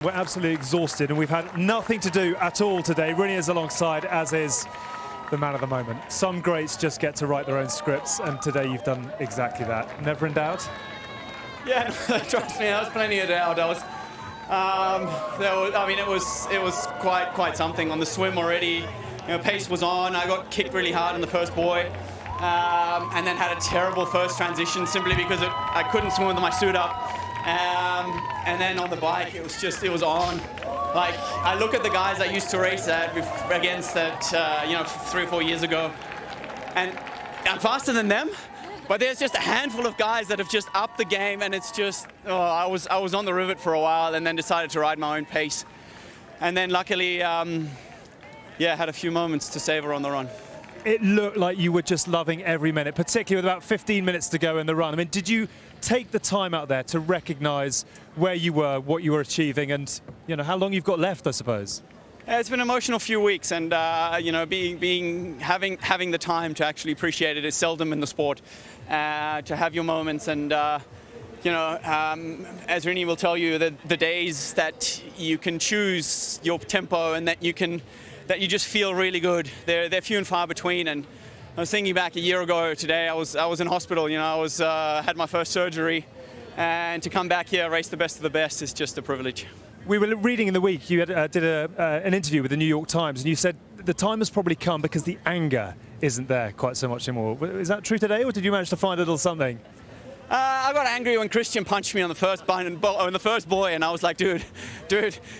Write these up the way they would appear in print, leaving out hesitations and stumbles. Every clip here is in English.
We're absolutely exhausted and we've had nothing to do at all today. Rinny is alongside, as is the man of the moment. Some greats just get to write their own scripts, and today you've done exactly that. Never in doubt? Yeah, trust me, I was plenty of doubt. It was quite something on the swim already. Pace was on. I got kicked really hard in the first buoy, and then had a terrible first transition simply because I couldn't swim with my suit up. And then on the bike, it was on. Like, I look at the guys I used to race against 3 or 4 years ago, and I'm faster than them, but there's just a handful of guys that have just upped the game, and it's just, I was on the rivet for a while and then decided to ride my own pace. And then luckily, had a few moments to savor on the run. It looked like you were just loving every minute, particularly with about 15 minutes to go in the run. I mean, did you take the time out there to recognize where you were, what you were achieving, and how long you've got left, I suppose? It's been an emotional few weeks, and having the time to actually appreciate it is seldom in the sport. To have your moments, and as Rinny will tell you, the days that you can choose your tempo and that you just feel really good, they're few and far between. And I was thinking back a year ago today, I was in hospital. Had my first surgery, and to come back here, race the best of the best is just a privilege. We were reading in the week, you did an interview with the New York Times, and you said the time has probably come because the anger isn't there quite so much anymore. Is that true today, or did you manage to find a little something? I got angry when Kristian punched me on the first buoy, and I was like, dude,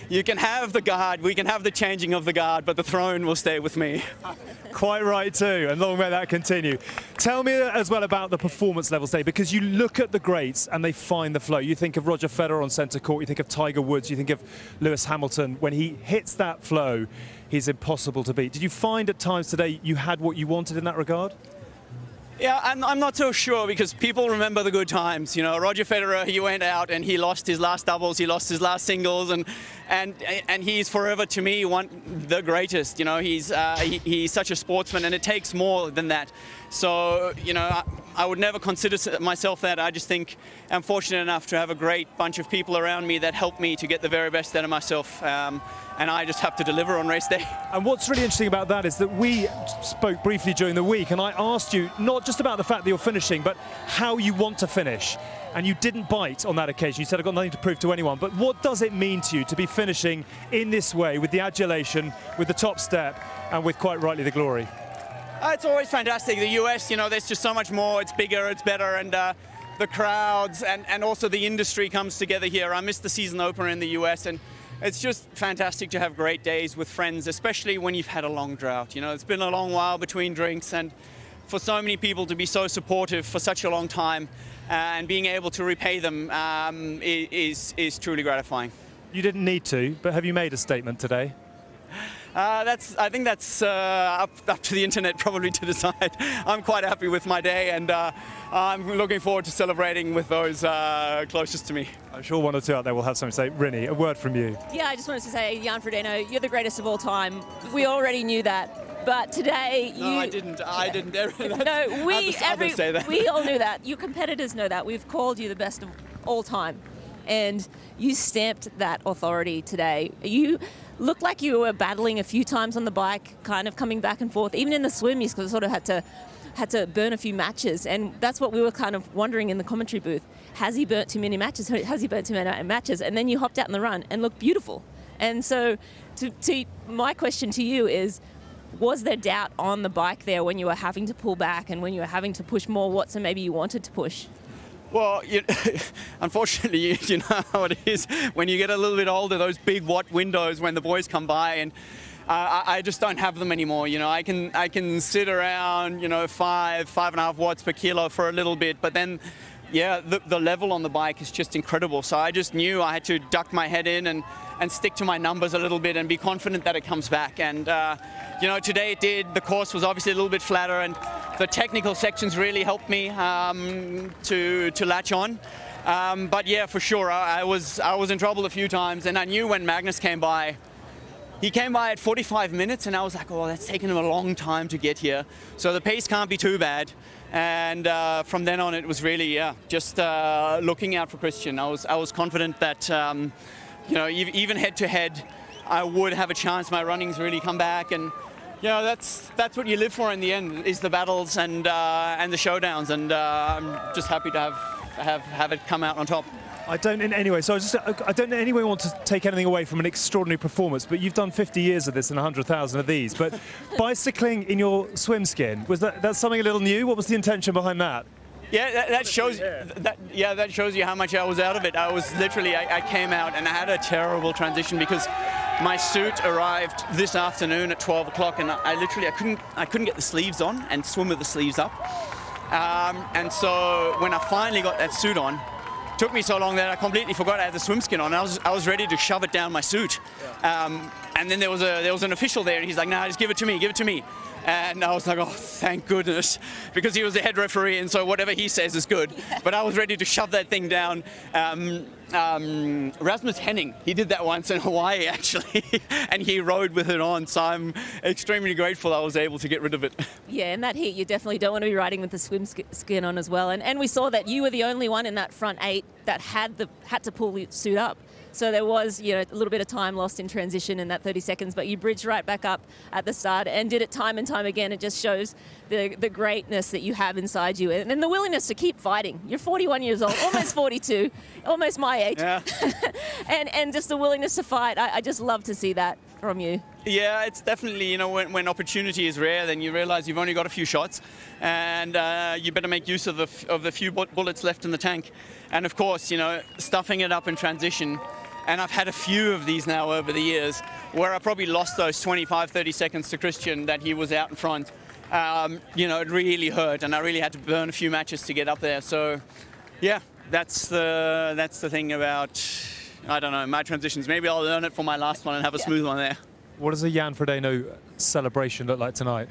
you can have the guard, we can have the changing of the guard, but the throne will stay with me. Quite right too, and long may that continue. Tell me as well about the performance levels today, because you look at the greats and they find the flow. You think of Roger Federer on centre court, you think of Tiger Woods, you think of Lewis Hamilton. When he hits that flow, he's impossible to beat. Did you find at times today you had what you wanted in that regard? Yeah, I'm not so sure, because people remember the good times. Roger Federer, he went out and he lost his last doubles, he lost his last singles, and he's forever, to me, the greatest. He's such a sportsman, and it takes more than that. So, I would never consider myself that. I just think I'm fortunate enough to have a great bunch of people around me that help me to get the very best out of myself. And I just have to deliver on race day. And what's really interesting about that is that we spoke briefly during the week, and I asked you not just about the fact that you're finishing, but how you want to finish. And you didn't bite on that occasion. You said, I've got nothing to prove to anyone. But what does it mean to you to be finishing in this way, with the adulation, with the top step, and with, quite rightly, the glory? It's always fantastic. The US, there's just so much more. It's bigger, it's better, and the crowds and also the industry comes together here. I missed the season opener in the US, and it's just fantastic to have great days with friends, especially when you've had a long drought. It's been a long while between drinks, and for so many people to be so supportive for such a long time and being able to repay them is truly gratifying. You didn't need to, but have you made a statement today? I think that's up to the internet probably to decide. I'm quite happy with my day, and I'm looking forward to celebrating with those closest to me. I'm sure one or two out there will have something to say. Rinny, a word from you. Yeah, I just wanted to say, Jan Frodeno, you're the greatest of all time. We already knew that, but today you... No, I didn't. No, others say that. We all knew that. Your competitors know that. We've called you the best of all time, and you stamped that authority today. You looked like you were battling a few times on the bike, kind of coming back and forth. Even in the swim, you sort of had to burn a few matches, and that's what we were kind of wondering in the commentary booth. Has he burnt too many matches? Has he burnt too many matches? And then you hopped out in the run and looked beautiful. And so my question to you is, was there doubt on the bike there when you were having to pull back and when you were having to push more watts than maybe you wanted to push? Well, unfortunately, you know how it is. When you get a little bit older, those big watt windows when the boys come by, and I just don't have them anymore. I can sit around, 5.5 watts per kilo for a little bit, but then, yeah, the level on the bike is just incredible. So I just knew I had to duck my head in and stick to my numbers a little bit and be confident that it comes back. And, today it did. The course was obviously a little bit flatter, and the technical sections really helped me to latch on. But yeah, for sure, I was in trouble a few times, and I knew when Magnus came by. He came by at 45 minutes, and I was like, oh, that's taken him a long time to get here. So the pace can't be too bad. And from then on, it was really, just looking out for Kristian. I was confident that even head to head, I would have a chance. My running's really come back, and that's what you live for in the end, is the battles and the showdowns, and I'm just happy to have it come out on top. I don't in any way. So I don't in any way want to take anything away from an extraordinary performance, but you've done 50 years of this and 100,000 of these. But bicycling in your swim skin, was that something a little new? What was the intention behind that? Yeah, that shows. That shows you how much I was out of it. I was literally, I came out and I had a terrible transition because my suit arrived this afternoon at 12 o'clock, and I couldn't get the sleeves on and swim with the sleeves up. And so when I finally got that suit on, it took me so long that I completely forgot I had the swim skin on. I was ready to shove it down my suit. And then there was an official there, and he's like, "Nah, just give it to me." And I was like, oh, thank goodness, because he was the head referee, and so whatever he says is good. But I was ready to shove that thing down. Rasmus Henning, he did that once in Hawaii, actually, and he rode with it on, so I'm extremely grateful I was able to get rid of it. Yeah, in that heat, you definitely don't want to be riding with the swim skin on as well. And we saw that you were the only one in that front 8 that had to pull the suit up. So there was, a little bit of time lost in transition in that 30 seconds, but you bridged right back up at the start and did it time and time again. It just shows the greatness that you have inside you and the willingness to keep fighting. You're 41 years old, almost 42, almost my age. Yeah. and just the willingness to fight. I just love to see that from you. Yeah, it's definitely, when opportunity is rare, then you realize you've only got a few shots, and you better make use of the few bullets left in the tank. And of course, stuffing it up in transition. And I've had a few of these now over the years where I probably lost those 25, 30 seconds to Kristian that he was out in front. It really hurt, and I really had to burn a few matches to get up there. So, yeah, that's the thing about, I don't know, my transitions. Maybe I'll learn it for my last one and have a smooth one there. What does a Jan Frodeno celebration look like tonight?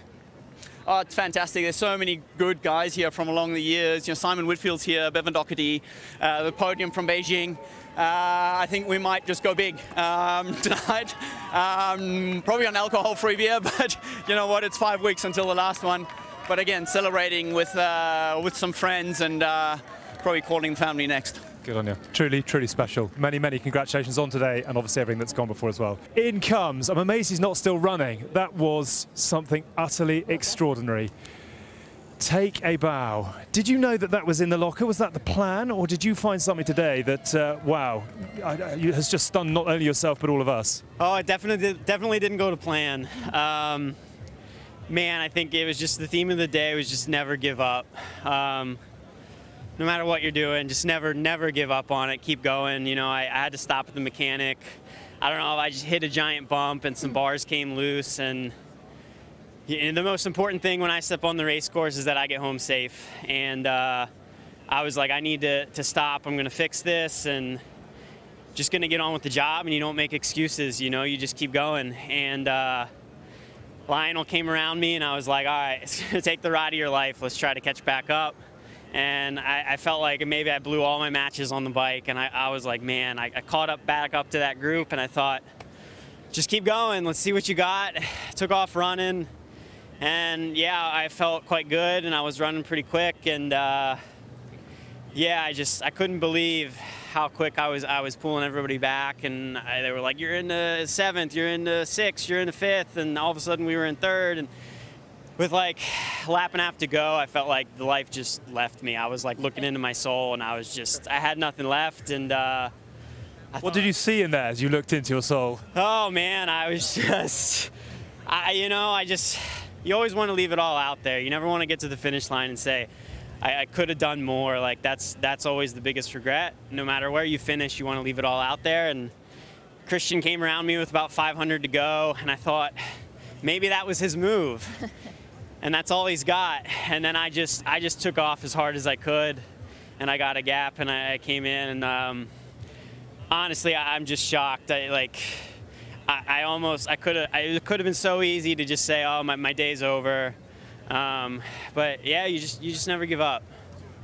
Oh, it's fantastic. There's so many good guys here from along the years. Simon Whitfield's here, Bevan Doherty, the podium from Beijing. I think we might just go big tonight. Probably on alcohol-free beer, but you know what? It's 5 weeks until the last one. But again, celebrating with some friends and probably calling the family next. Good on you. Truly, truly special. Many, many congratulations on today, and obviously everything that's gone before as well. In comes, I'm amazed he's not still running. That was something utterly extraordinary. Take a bow. Did you know that was in the locker? Was that the plan, or did you find something today that, wow, has just stunned not only yourself but all of us? Oh, it definitely didn't go to plan. Man, I think it was just the theme of the day was just never give up. No matter what you're doing, just never give up on it. Keep going. I had to stop at the mechanic. I don't know, I just hit a giant bump and some bars came loose. And the most important thing when I step on the race course is that I get home safe. And I was like, I need to stop. I'm going to fix this and just going to get on with the job. And you don't make excuses, you just keep going. And Lionel came around me and I was like, all right, it's going to take the ride of your life. Let's try to catch back up. And I felt like maybe I blew all my matches on the bike, and I was like, man, I caught back up to that group, and I thought, just keep going, let's see what you got. Took off running, and yeah, I felt quite good, and I was running pretty quick, and yeah, I couldn't believe how quick I was pulling everybody back, and they were like, you're in the 7th, you're in the 6th, you're in the 5th, and all of a sudden we were in 3rd, and with like a lap and a half to go, I felt like the life just left me. I was like looking into my soul, and I had nothing left. And what did you see in there as you looked into your soul? Oh man, I was just, you always want to leave it all out there. You never want to get to the finish line and say, I could have done more. Like that's always the biggest regret. No matter where you finish, you want to leave it all out there. And Kristian came around me with about 500 to go, and I thought maybe that was his move. And that's all he's got. And then I just took off as hard as I could, and I got a gap, and I came in. And honestly, I'm just shocked. It could have been so easy to just say, oh, my day's over. But yeah, you just never give up.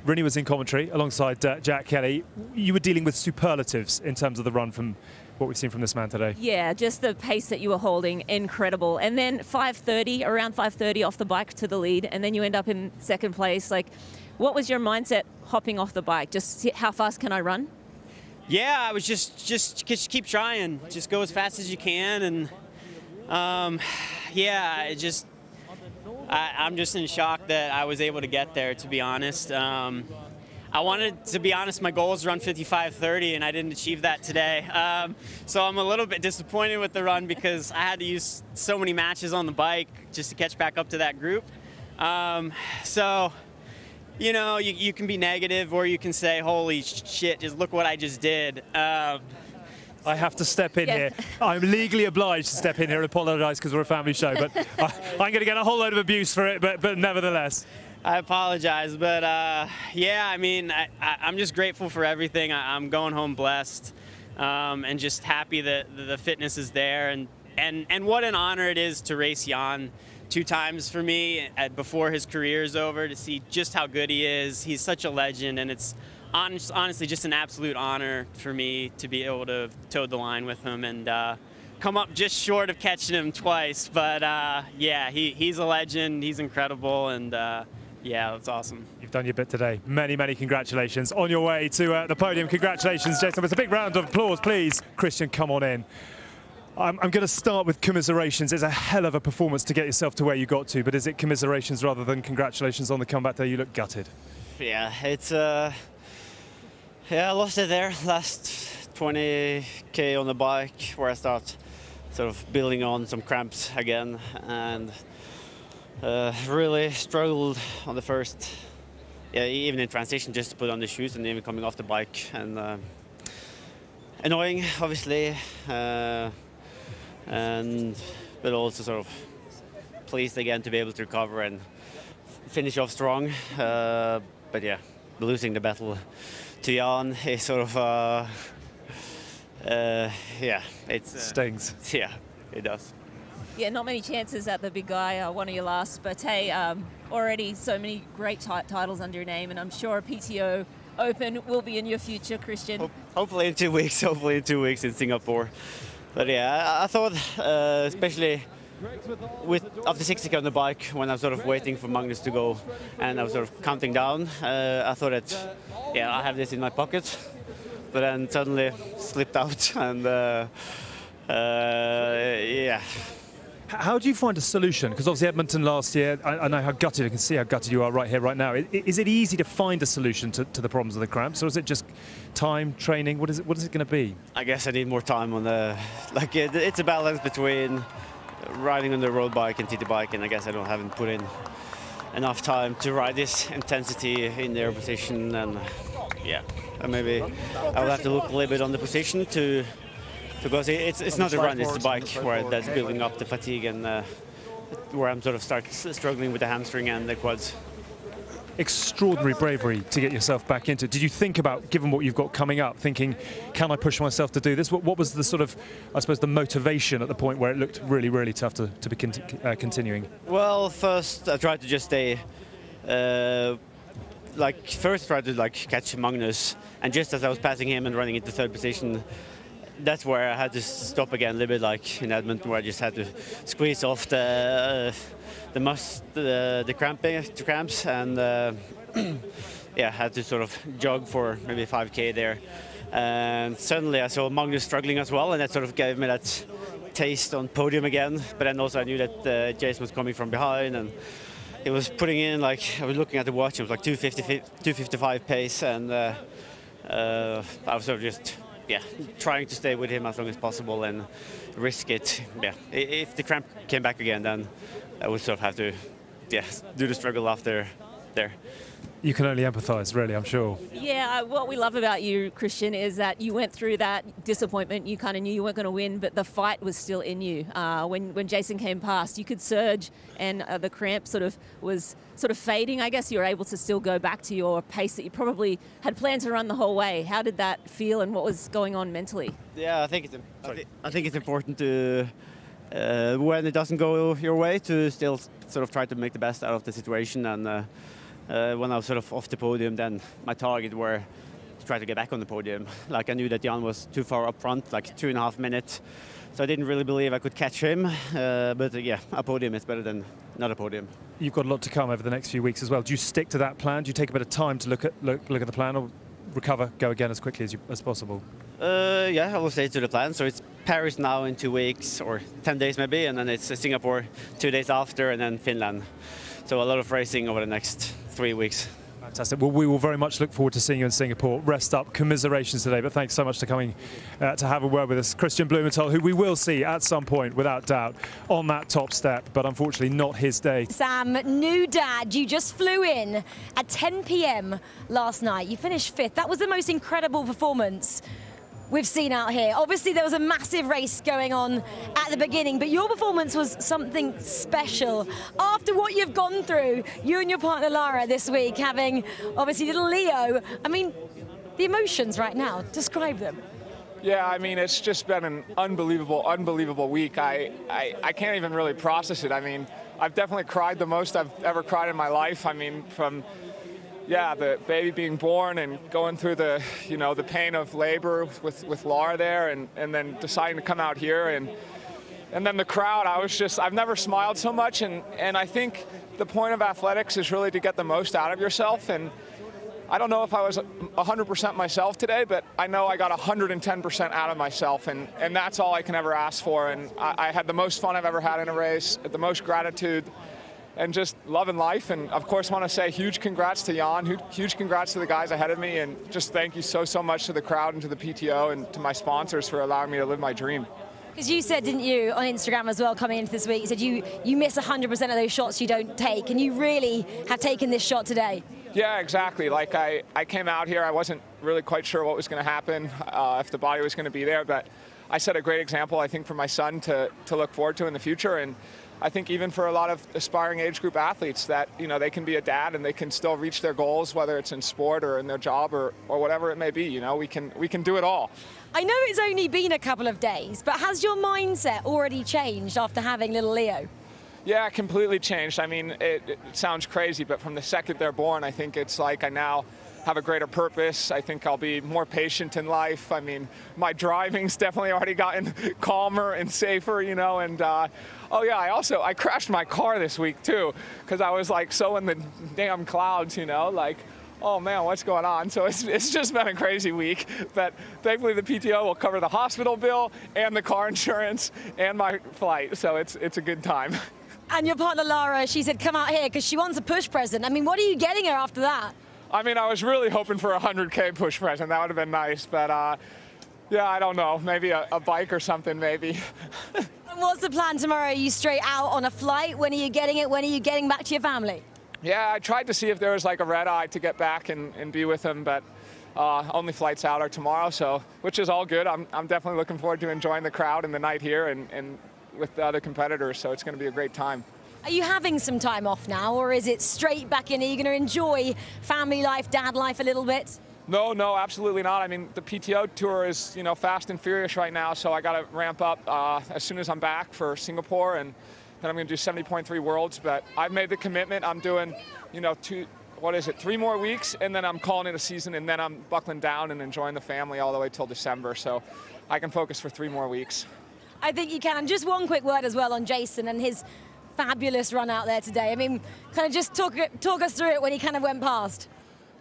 Rooney was in commentary alongside Jack Kelly. You were dealing with superlatives in terms of the run from what we've seen from this man today. Yeah, just the pace that you were holding, incredible. And then around 5:30 off the bike to the lead, and then you end up in second place. Like, what was your mindset hopping off the bike? Just how fast can I run? Yeah, I was just keep trying. Just go as fast as you can, and yeah, I'm just in shock that I was able to get there, to be honest. I wanted, to be honest, my goal was to run 55:30, and I didn't achieve that today. So I'm a little bit disappointed with the run because I had to use so many matches on the bike just to catch back up to that group. So, you know, you can be negative, or you can say, holy shit, just look what I just did. I have to step in here. I'm legally obliged to step in here and apologise because we're a family show, but I'm going to get a whole load of abuse for it, but nevertheless. I apologize, but yeah, I mean, I'm just grateful for everything. I'm going home blessed, and just happy that the fitness is there, and what an honor it is to race Jan 2 times for me before his career is over, to see just how good he is. He's such a legend, and it's honestly just an absolute honor for me to be able to toe the line with him and come up just short of catching him twice. But yeah, he's a legend. He's incredible, and yeah, that's awesome. You've done your bit today. Many, many congratulations. On your way to the podium. Congratulations, Jason. With a big round of applause, please. Kristian, come on in. I'm going to start with commiserations. It's a hell of a performance to get yourself to where you got to, but is it commiserations rather than congratulations on the comeback there? You look gutted. Yeah, it's yeah, I lost it there last 20k on the bike, where I start sort of building on some cramps again, and really struggled on the first, yeah, even in transition, just to put on the shoes and even coming off the bike, and annoying, obviously, but also sort of pleased again to be able to recover and finish off strong. But yeah, losing the battle to Jan is sort of yeah, it's stings. Yeah, it does. Yeah, not many chances at the big guy, one of your last, but hey, already so many great titles under your name, and I'm sure a PTO Open will be in your future, Kristian. Hopefully in 2 weeks, hopefully in 2 weeks in Singapore. But yeah, I thought, especially after 60k on the bike, when I was sort of waiting for Magnus to go and I was sort of counting down, I thought that, yeah, I have this in my pocket, but then suddenly slipped out, and yeah. How do you find a solution? Because obviously Edmonton last year, I know how gutted, I can see how gutted you are right here, right now. Is it easy to find a solution to the problems of the cramps, or is it just time, training? What is it going to be? I guess I need more time on the, like, it's a balance between riding on the road bike and TT bike, and I guess I haven't put in enough time to ride this intensity in their position, and yeah, and maybe I will have to look a little bit on the position because it's not a run, it's the bike that's building up the fatigue, and where I'm sort of struggling with the hamstring and the quads. Extraordinary bravery to get yourself back into it. Did you think about, given what you've got coming up, thinking, can I push myself to do this? What was the sort of, I suppose, the motivation at the point where it looked really, really tough to be continuing? Well, first I tried to just stay, first tried to catch Magnus, and just as I was passing him and running into third position, that's where I had to stop again a little bit, like in Edmonton, where I just had to squeeze off the cramps, and yeah, had to sort of jog for maybe 5k there. And suddenly I saw Magnus struggling as well, and that sort of gave me that taste on podium again. But then also I knew that Jason was coming from behind, and he was putting in, like, I was looking at the watch, it was like 255 pace, and I was sort of just, yeah, trying to stay with him as long as possible and risk it. Yeah, if the cramp came back again, then I would sort of have to, yeah, do the struggle after there. You can only empathise, really, I'm sure. Yeah, what we love about you, Kristian, is that you went through that disappointment. You kind of knew you weren't going to win, but the fight was still in you. When Jason came past, you could surge, and the cramp was fading. I guess you were able to still go back to your pace that you probably had planned to run the whole way. How did that feel, and what was going on mentally? Yeah, I think it's important to, when it doesn't go your way, to still sort of try to make the best out of the situation. And when I was sort of off the podium, then my target were to try to get back on the podium. Like, I knew that Jan was too far up front, like 2.5 minutes. So I didn't really believe I could catch him. But yeah, a podium is better than not a podium. You've got a lot to come over the next few weeks as well. Do you stick to that plan? Do you take a bit of time to look at the plan, or recover, go again as quickly as possible? Yeah, I will stay to the plan. So it's Paris now in 2 weeks or 10 days maybe, and then it's Singapore 2 days after, and then Finland. So a lot of racing over the next 3 weeks. Fantastic. Well, we will very much look forward to seeing you in Singapore. Rest up. Commiserations today, but thanks so much for coming to have a word with us. Kristian Blummenfelt, who we will see at some point, without doubt, on that top step, but unfortunately not his day. Sam, new dad, you just flew in at 10 p.m. last night. You finished 5th. That was the most incredible performance we've seen out here. Obviously, there was a massive race going on at the beginning, but your performance was something special. After what you've gone through, you and your partner Lara this week, having obviously little Leo, I mean, the emotions right now, describe them. Yeah, I mean, it's just been an unbelievable week. I can't even really process it. I mean, I've definitely cried the most I've ever cried in my life. I mean, from the baby being born and going through the, the pain of labor with Laura there, and then deciding to come out here, and then the crowd. I've never smiled so much, and I think the point of athletics is really to get the most out of yourself. And I don't know if I was 100% myself today, but I know I got 110% out of myself, and that's all I can ever ask for. And I had the most fun I've ever had in a race, the most gratitude, and just loving life. And of course, want to say huge congrats to Jan, huge congrats to the guys ahead of me, and just thank you so much to the crowd and to the PTO and to my sponsors for allowing me to live my dream. Because you said, didn't you, on Instagram as well, coming into this week, you said you miss 100% of those shots you don't take, and you really have taken this shot today. Yeah, exactly. Like I came out here, I wasn't really quite sure what was going to happen, if the body was going to be there, but I set a great example, I think, for my son to look forward to in the future. And I think even for a lot of aspiring age group athletes that, they can be a dad and they can still reach their goals, whether it's in sport or in their job or whatever it may be. We can do it all. I know it's only been a couple of days, but has your mindset already changed after having little Leo? Yeah, completely changed. I mean, it sounds crazy, but from the second they're born, I think it's like I now have a greater purpose. I think I'll be more patient in life. I mean, my driving's definitely already gotten calmer and safer, and I crashed my car this week too, because I was like so in the damn clouds, like, oh man, what's going on? So it's just been a crazy week, but thankfully the PTO will cover the hospital bill and the car insurance and my flight, so it's a good time. And your partner Lara, she said come out here because she wants a push present. I mean, what are you getting her after that? I mean, I was really hoping for a 100K push present. That would have been nice, but I don't know. Maybe a bike or something, maybe. And what's the plan tomorrow? Are you straight out on a flight? When are you getting it? When are you getting back to your family? Yeah, I tried to see if there was like a red eye to get back and be with them, but only flights out are tomorrow, so which is all good. I'm definitely looking forward to enjoying the crowd and the night here and with the other competitors, so it's going to be a great time. Are you having some time off now, or is it straight back in? Are you going to enjoy family life, dad life a little bit? No, absolutely not. I mean, the PTO tour is, fast and furious right now, so I got to ramp up as soon as I'm back for Singapore, and then I'm going to do 70.3 Worlds. But I've made the commitment. I'm doing, 3 more weeks, and then I'm calling it a season, and then I'm buckling down and enjoying the family all the way till December. So I can focus for 3 more weeks. I think you can. And just one quick word as well on Jason and his fabulous run out there today. I mean, kind of just talk us through it when he kind of went past.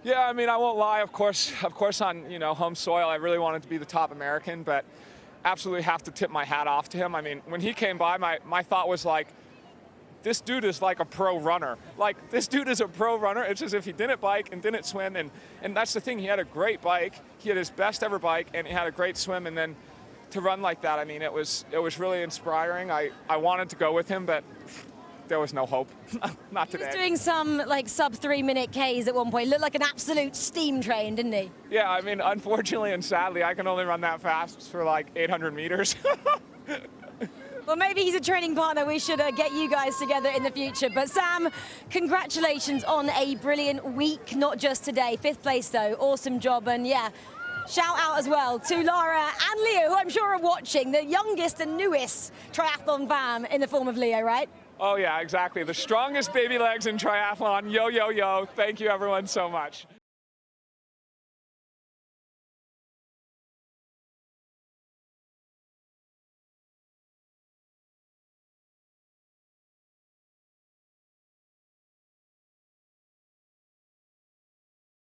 Yeah, I mean, I won't lie. Of course, on home soil, I really wanted to be the top American, but absolutely have to tip my hat off to him. I mean, when he came by, my thought was like, this dude is like a pro runner. Like, this dude is a pro runner. It's as if he didn't bike and didn't swim, and that's the thing. He had a great bike. He had his best ever bike, and he had a great swim, and then to run like that, I mean, it was really inspiring. I wanted to go with him, but there was no hope. Not today. He was doing some like sub 3 minute Ks at one point. Looked like an absolute steam train, didn't he? Yeah, I mean, unfortunately and sadly, I can only run that fast for like 800 meters. Well, maybe he's a training partner. We should get you guys together in the future. But Sam, congratulations on a brilliant week, not just today. 5th place though, awesome job. And yeah, shout out as well to Lara and Leo, who I'm sure are watching, the youngest and newest triathlon fam in the form of Leo, right? Oh yeah, exactly. The strongest baby legs in triathlon. Yo, yo, yo. Thank you everyone so much.